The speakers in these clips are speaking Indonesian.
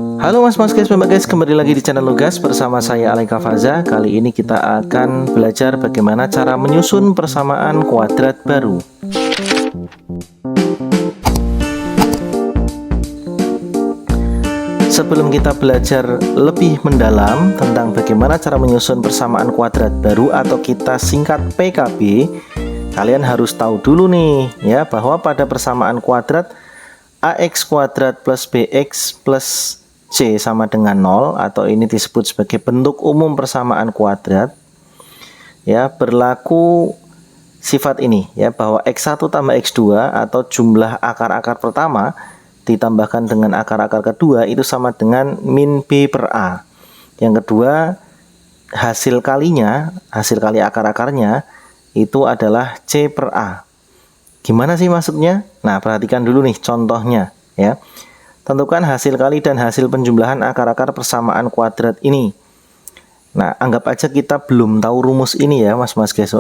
Halo mas guys, kembali lagi di channel Lugas bersama saya Alaika Faza. Kali ini kita akan belajar bagaimana cara menyusun persamaan kuadrat baru. Sebelum kita belajar lebih mendalam tentang bagaimana cara menyusun persamaan kuadrat baru atau kita singkat PKB, kalian harus tahu dulu nih ya bahwa pada persamaan kuadrat AX kuadrat plus BX plus C sama dengan 0 atau ini disebut sebagai bentuk umum persamaan kuadrat ya, berlaku sifat ini ya, bahwa X1 tambah X2 atau jumlah akar-akar pertama ditambahkan dengan akar-akar kedua itu sama dengan min B per A. Yang kedua, hasil kali akar-akarnya itu adalah C per A. Gimana sih maksudnya? Nah, perhatikan dulu nih contohnya ya. Tentukan hasil kali dan hasil penjumlahan akar-akar persamaan kuadrat ini. Nah, anggap aja kita belum tahu rumus ini ya, mas guys.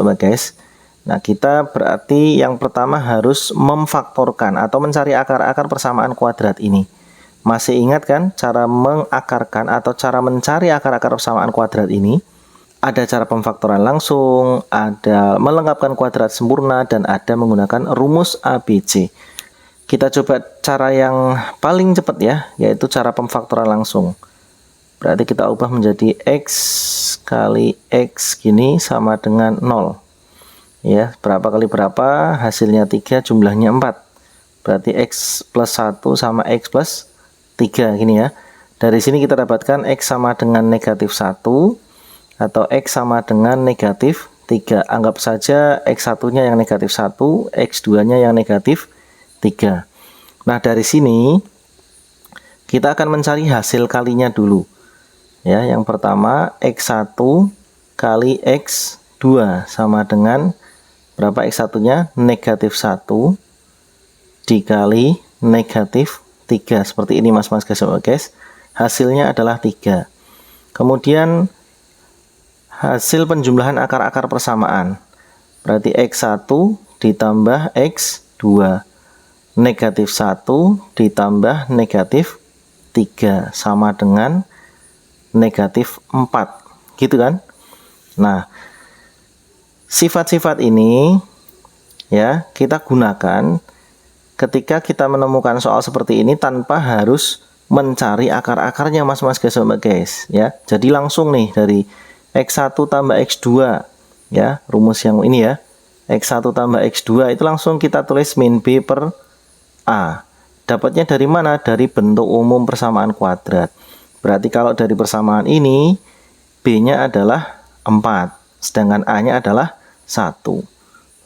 Nah, kita berarti yang pertama harus memfaktorkan atau mencari akar-akar persamaan kuadrat ini. Masih ingat kan cara mengakarkan atau cara mencari akar-akar persamaan kuadrat ini? Ada cara pemfaktoran langsung, ada melengkapkan kuadrat sempurna, dan ada menggunakan rumus ABC. Kita coba cara yang paling cepat ya, yaitu cara pemfaktoran langsung. Berarti kita ubah menjadi X kali X gini sama dengan 0. Ya, berapa kali berapa? Hasilnya 3, jumlahnya 4. Berarti X plus 1 sama X plus 3 gini ya. Dari sini kita dapatkan X sama dengan negatif 1 atau X sama dengan negatif 3. Anggap saja X1-nya yang negatif 1, X2-nya yang negatif 3. Nah, dari sini kita akan mencari hasil kalinya dulu. Ya, yang pertama X1 kali X2 sama dengan berapa X1-nya? Negatif 1 dikali negatif 3. Seperti ini mas guys. Hasilnya adalah 3. Kemudian hasil penjumlahan akar-akar persamaan. Berarti X1 ditambah X2. Negatif 1 ditambah negatif 3 sama dengan negatif 4. Gitu kan? Nah, sifat-sifat ini ya kita gunakan ketika kita menemukan soal seperti ini tanpa harus mencari akar-akarnya mas guys ya. Jadi langsung nih dari X1 tambah X2 ya, rumus yang ini ya. X1 tambah X2 itu langsung kita tulis min B per A. Dapatnya dari mana? Dari bentuk umum persamaan kuadrat. Berarti kalau dari persamaan ini B-nya adalah 4, sedangkan A-nya adalah 1.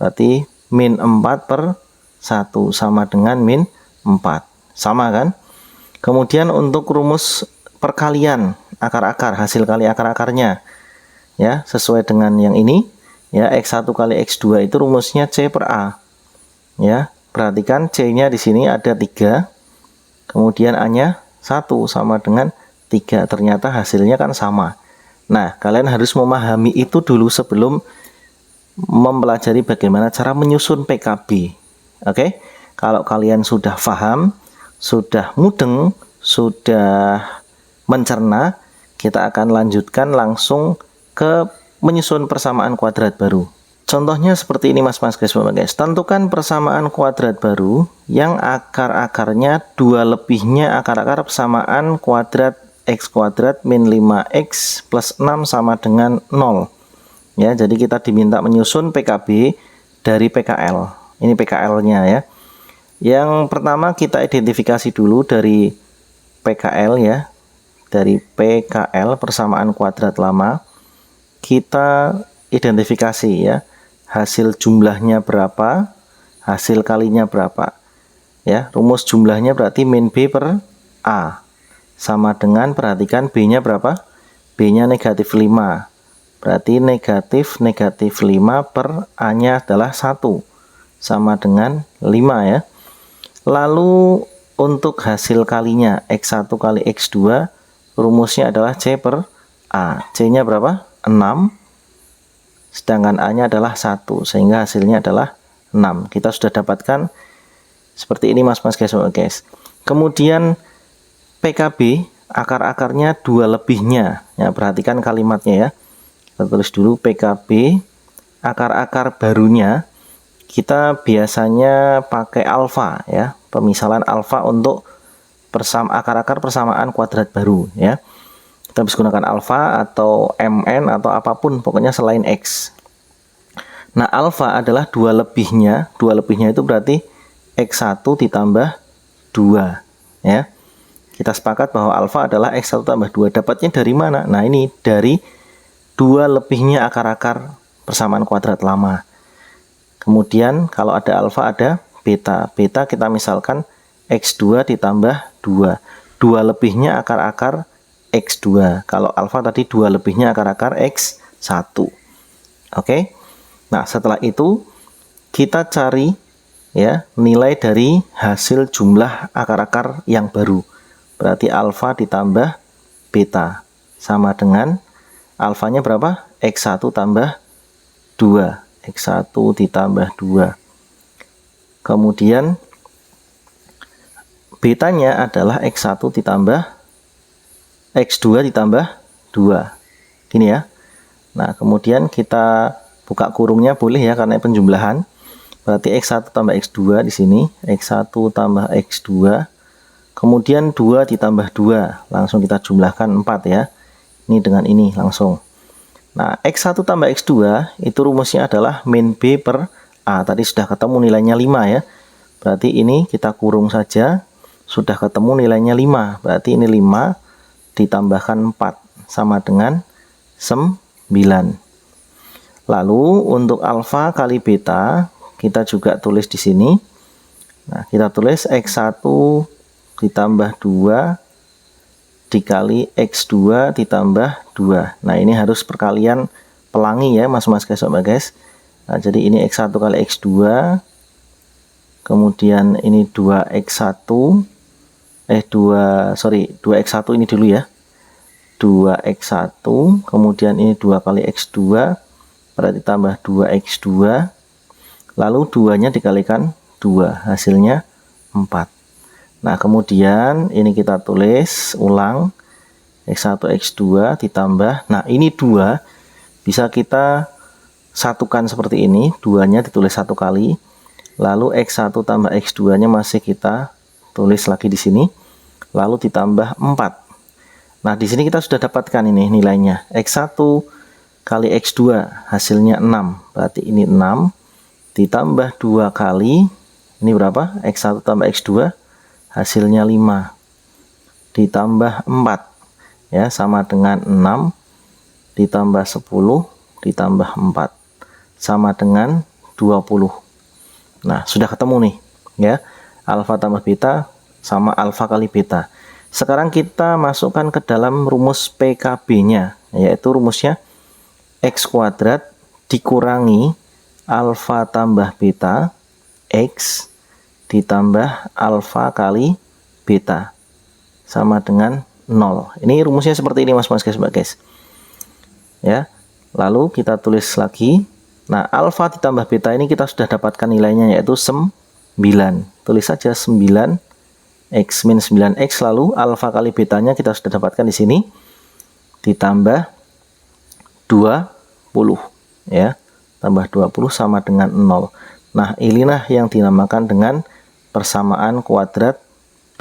Berarti min 4 per 1 sama dengan min 4. Sama kan? Kemudian untuk rumus perkalian akar-akar, hasil kali akar-akarnya ya, sesuai dengan yang ini ya, X1 kali X2 itu rumusnya C per A. Ya, perhatikan C-nya di sini ada 3. Kemudian A-nya 1 sama dengan 3. Ternyata hasilnya kan sama. Nah, kalian harus memahami itu dulu sebelum mempelajari bagaimana cara menyusun PKB. Oke? Kalau kalian sudah paham, sudah mudeng, sudah mencerna, kita akan lanjutkan langsung ke menyusun persamaan kuadrat baru. Contohnya seperti ini mas guys. Tentukan persamaan kuadrat baru yang akar-akarnya 2 lebihnya akar-akar persamaan kuadrat X kuadrat min 5X plus 6 sama dengan 0. Ya, jadi kita diminta menyusun PKB dari PKL. Ini PKL-nya ya. Yang pertama kita identifikasi dulu dari PKL ya. Dari PKL persamaan kuadrat lama. Kita identifikasi ya. Hasil jumlahnya berapa, hasil kalinya berapa ya. Rumus jumlahnya berarti min B per A sama dengan, perhatikan B-nya berapa, B-nya negatif 5, berarti negatif 5 per A-nya adalah 1 sama dengan 5 ya. Lalu untuk hasil kalinya X1 kali X2 rumusnya adalah C per A. C-nya berapa? 6, sedangkan A-nya adalah 1, sehingga hasilnya adalah 6. Kita sudah dapatkan seperti ini mas guys. Kemudian PKB akar-akarnya 2 lebihnya. Ya, perhatikan kalimatnya ya. Kita tulis dulu PKB, akar-akar barunya kita biasanya pakai alfa ya, pemisalan alfa untuk akar-akar persamaan kuadrat baru ya. Kita bisa gunakan alfa atau mn atau apapun pokoknya selain x. Nah, alfa adalah 2 lebihnya. 2 lebihnya itu berarti x1 ditambah 2 ya. Kita sepakat bahwa alfa adalah x1 tambah 2. Dapatnya dari mana? Nah, ini dari 2 lebihnya akar-akar persamaan kuadrat lama. Kemudian kalau ada alfa ada beta. Beta kita misalkan x2 ditambah 2. 2 lebihnya akar-akar x2. Kalau alfa tadi 2 lebihnya akar-akar x1. Oke. Nah, setelah itu kita cari ya nilai dari hasil jumlah akar-akar yang baru. Berarti alfa ditambah beta sama dengan alfanya berapa? X1 tambah 2. X1 ditambah 2. Kemudian betanya adalah X1 ditambah X2 ditambah 2. Gini ya. Nah, kemudian kita buka kurungnya boleh ya karena penjumlahan. Berarti X1 tambah X2 di sini. X1 tambah X2. Kemudian 2 ditambah 2. Langsung kita jumlahkan 4 ya. Ini dengan ini langsung. Nah, X1 tambah X2 itu rumusnya adalah min B per A. Tadi sudah ketemu nilainya 5 ya. Berarti ini kita kurung saja. Sudah ketemu nilainya 5. Berarti ini 5 ditambahkan 4. Sama dengan 9. Lalu untuk alfa kali beta kita juga tulis di sini. Nah, kita tulis X1 ditambah 2 dikali X2 ditambah 2. Nah, ini harus perkalian pelangi ya mas-mas guys. Nah, jadi ini X1 kali X2. Kemudian ini 2X1. 2X1 ini dulu ya. 2X1. Kemudian ini 2 kali X2. Berarti tambah 2X2. Lalu 2-nya dikalikan 2. Hasilnya 4. Nah, kemudian ini kita tulis ulang X1 X2 ditambah, nah ini 2 bisa kita satukan seperti ini, 2-nya ditulis 1 kali, lalu X1 tambah X2 nya masih kita tulis lagi di sini, lalu ditambah 4. Nah, di sini kita sudah dapatkan ini nilainya, X1 kali X2 hasilnya 6, berarti ini 6 ditambah 2 kali, ini berapa? X1 tambah X2 hasilnya 5 ditambah 4 ya, sama dengan 6 ditambah 10 ditambah 4 sama dengan 20. Nah, sudah ketemu nih ya, alfa tambah beta sama alfa kali beta. Sekarang kita masukkan ke dalam rumus PKB-nya, yaitu rumusnya X kuadrat dikurangi alfa tambah beta X ditambah alfa kali beta sama dengan 0. Ini rumusnya seperti ini mas-mas guys. Ya. Lalu kita tulis lagi. Nah, alfa ditambah beta ini kita sudah dapatkan nilainya yaitu 9. Tulis saja 9 X min 9X, lalu alfa kali betanya kita sudah dapatkan di sini ditambah 20 ya. Tambah 20 sama dengan 0. Nah, inilah yang dinamakan dengan persamaan kuadrat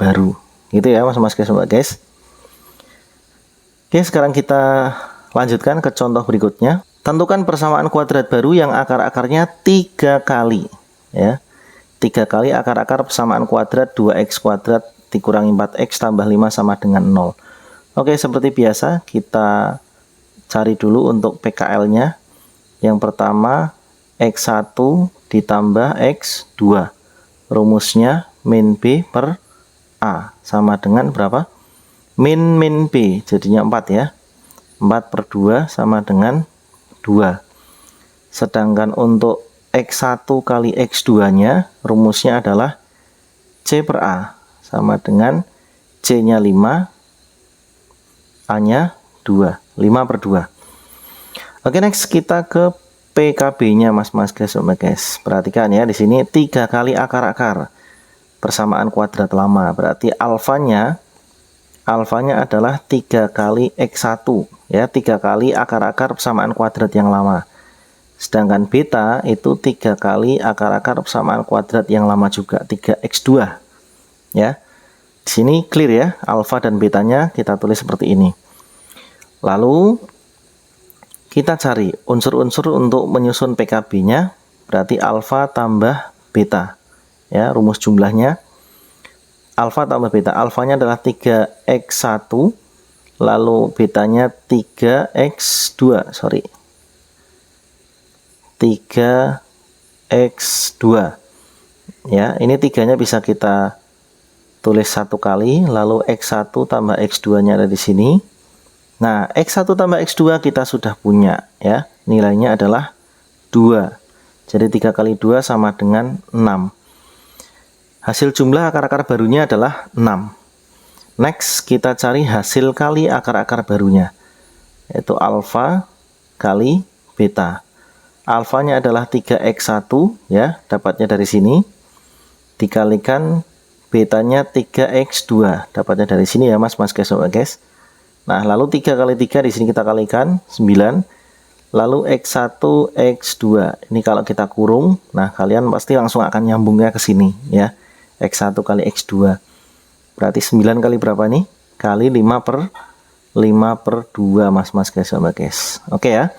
baru. Gitu ya mas-mas guys. Oke, sekarang kita lanjutkan ke contoh berikutnya. Tentukan persamaan kuadrat baru yang akar-akarnya 3 kali ya. 3 kali akar-akar persamaan kuadrat 2x kuadrat dikurangi 4x tambah 5 sama dengan 0. Oke, seperti biasa kita cari dulu untuk PKL-nya. Yang pertama x1 ditambah x2. Rumusnya min B per A sama dengan berapa? Min B, jadinya 4 ya. 4 per 2 sama dengan 2. Sedangkan untuk X1 kali X2 nya rumusnya adalah C per A sama dengan C nya 5, A nya 2, 5 per 2. Oke, next kita ke PKB-nya mas-mas guys. Perhatikan ya, di sini 3 kali akar-akar persamaan kuadrat lama. Berarti alfanya alfanya adalah 3 kali X1 ya, 3 kali akar-akar persamaan kuadrat yang lama. Sedangkan beta itu 3 kali akar-akar persamaan kuadrat yang lama juga, 3x2 ya. Di sini clear ya, alfa dan betanya kita tulis seperti ini. Lalu kita cari unsur-unsur untuk menyusun PKB-nya, berarti alfa tambah beta ya, rumus jumlahnya alfa tambah beta. Alfanya adalah 3x1, lalu betanya 3x2, 3x2 ya. Ini tiganya bisa kita tulis satu kali, lalu x1 tambah x2 nya ada di sini. Nah, x1 tambah x2 kita sudah punya ya, nilainya adalah 2. Jadi 3 kali 2 sama dengan 6. Hasil jumlah akar-akar barunya adalah 6. Next, kita cari hasil kali akar-akar barunya, yaitu alfa kali beta. Alfanya adalah 3x1 ya, dapatnya dari sini. Dikalikan betanya 3x2, dapatnya dari sini ya mas guys, sobat guys. Nah, lalu 3 kali 3 di sini kita kalikan 9. Lalu x1 x2. Ini kalau kita kurung, nah kalian pasti langsung akan nyambungnya ke sini ya. X1 kali X2 berarti 9 kali berapa nih? Kali 5/2 mas guys, sobat guys. Oke ya.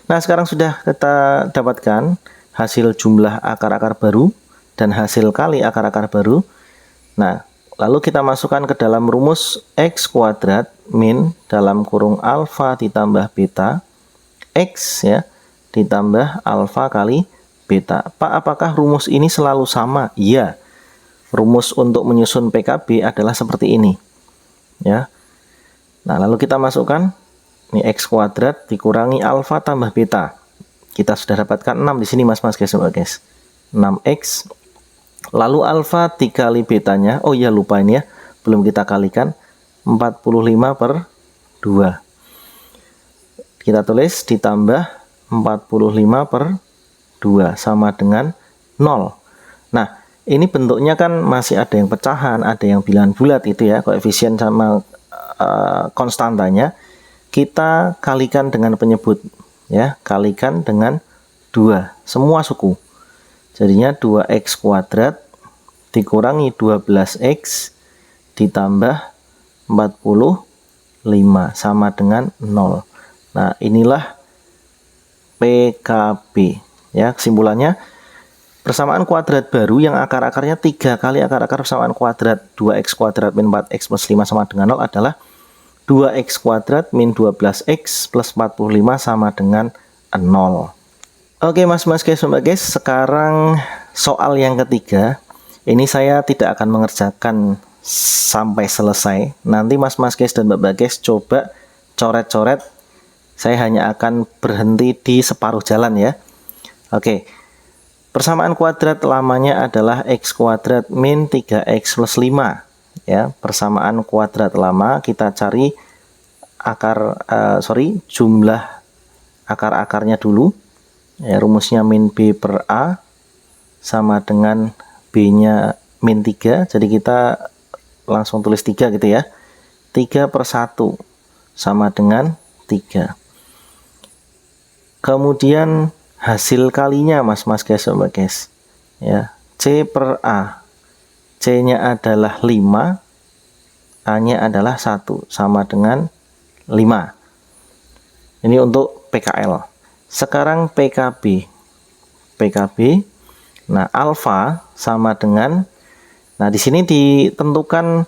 Nah, sekarang sudah kita dapatkan hasil jumlah akar-akar baru dan hasil kali akar-akar baru. Nah, lalu kita masukkan ke dalam rumus X kuadrat min dalam kurung alfa ditambah beta X ya ditambah alfa kali beta. Pak, apakah rumus ini selalu sama? Iya. Rumus untuk menyusun PKB adalah seperti ini ya. Nah, lalu kita masukkan ini X kuadrat dikurangi alfa tambah beta. Kita sudah dapatkan 6 di sini mas guys, sobat guys. 6x lalu alfa dikali betanya, oh ya lupa ini ya, belum kita kalikan, 45/2. Kita tulis ditambah 45/2 sama dengan 0. Nah, ini bentuknya kan masih ada yang pecahan, ada yang bilangan bulat itu ya, koefisien sama konstantanya. Kita kalikan dengan penyebut ya, kalikan dengan 2, semua suku. Jadinya 2x kuadrat dikurangi 12x ditambah 45 sama dengan 0. Nah, inilah PKB ya. Kesimpulannya, persamaan kuadrat baru yang akar-akarnya 3 kali akar-akar persamaan kuadrat 2x kuadrat min 4x plus 5 sama dengan 0 adalah 2x kuadrat min 12x plus 45 sama dengan 0. Oke mas guys, sobat guys, sekarang soal yang ketiga. Ini saya tidak akan mengerjakan sampai selesai. Nanti mas guys dan mbak guys coba coret-coret. Saya hanya akan berhenti di separuh jalan ya. Oke. Persamaan kuadrat lamanya adalah x kuadrat min 3x plus 5 ya. Persamaan kuadrat lama kita cari jumlah akar-akarnya dulu ya. Rumusnya min b per a sama dengan b nya min 3, jadi kita langsung tulis 3 gitu ya. 3/1 sama dengan 3. Kemudian hasil kalinya mas guys, sobat guys ya, C per A. C nya adalah 5, A nya adalah 1 sama dengan 5. Ini untuk PKL. Sekarang PKB. Nah, alfa sama dengan, nah di sini ditentukan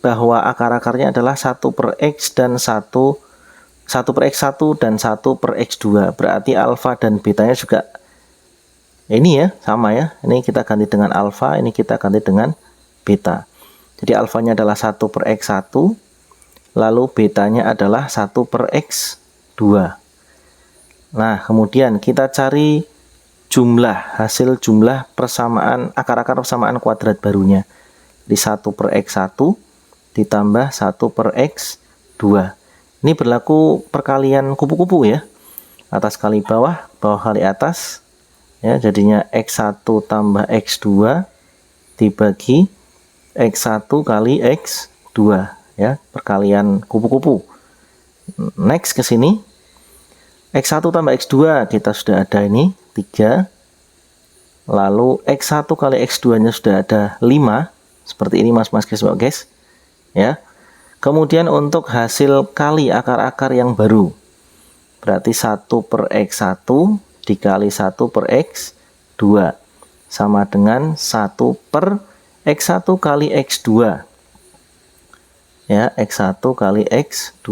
bahwa akar-akarnya adalah 1/x dan 1/x1 dan 1/x2. Berarti alfa dan betanya juga ini ya, sama ya. Ini kita ganti dengan alfa, ini kita ganti dengan beta. Jadi alfanya adalah 1/x1, lalu betanya adalah 1/x2. Nah, kemudian kita cari hasil jumlah persamaan akar-akar persamaan kuadrat barunya. Di 1/x1 ditambah 1/x2. Ini berlaku perkalian kupu-kupu ya. Atas kali bawah, bawah kali atas. Ya, jadinya x1 tambah x2 dibagi x1 kali x2 ya, perkalian kupu-kupu. Next ke sini, X1 tambah X2 kita sudah ada ini 3. Lalu X1 kali X2 nya sudah ada 5. Seperti ini mas-mas guys, ya. Kemudian untuk hasil kali akar-akar yang baru, berarti 1 per X1 dikali 1 per X2 sama dengan 1 per X1 kali X2, ya, X1 kali X2.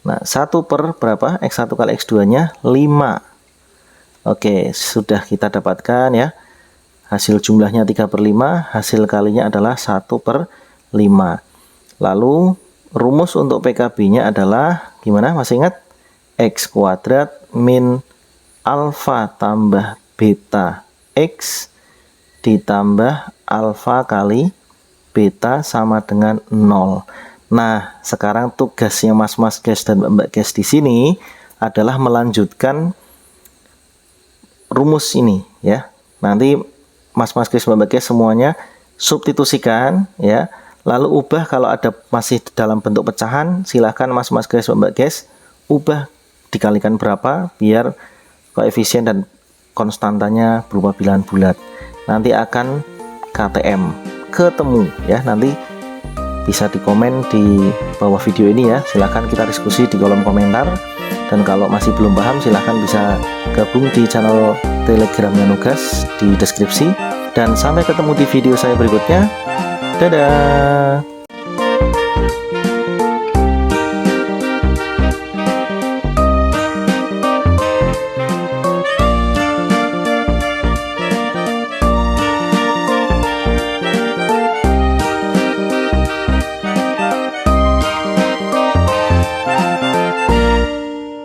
Nah, 1 per berapa? X1 kali X2 nya 5. Oke, sudah kita dapatkan ya. Hasil jumlahnya 3 per 5, hasil kalinya adalah 1 per 5. Lalu rumus untuk PKB-nya adalah gimana? Masih ingat? X kuadrat min alfa tambah beta X ditambah alfa kali beta sama dengan 0. Nah, sekarang tugasnya mas-mas guys dan mbak guys di sini adalah melanjutkan rumus ini ya. Nanti mas-mas guys mbak guys semuanya substitusikan ya. Lalu ubah kalau ada masih dalam bentuk pecahan, silahkan mas-mas guys mbak guys ubah dikalikan berapa biar koefisien dan konstantanya berupa bilangan bulat. Nanti akan KTM ketemu ya. Nanti bisa dikomen di bawah video ini ya. Silahkan kita diskusi di kolom komentar. Dan kalau masih belum paham, silahkan bisa gabung di channel Telegramnya Nugas di deskripsi. Dan sampai ketemu di video saya berikutnya. Dadah.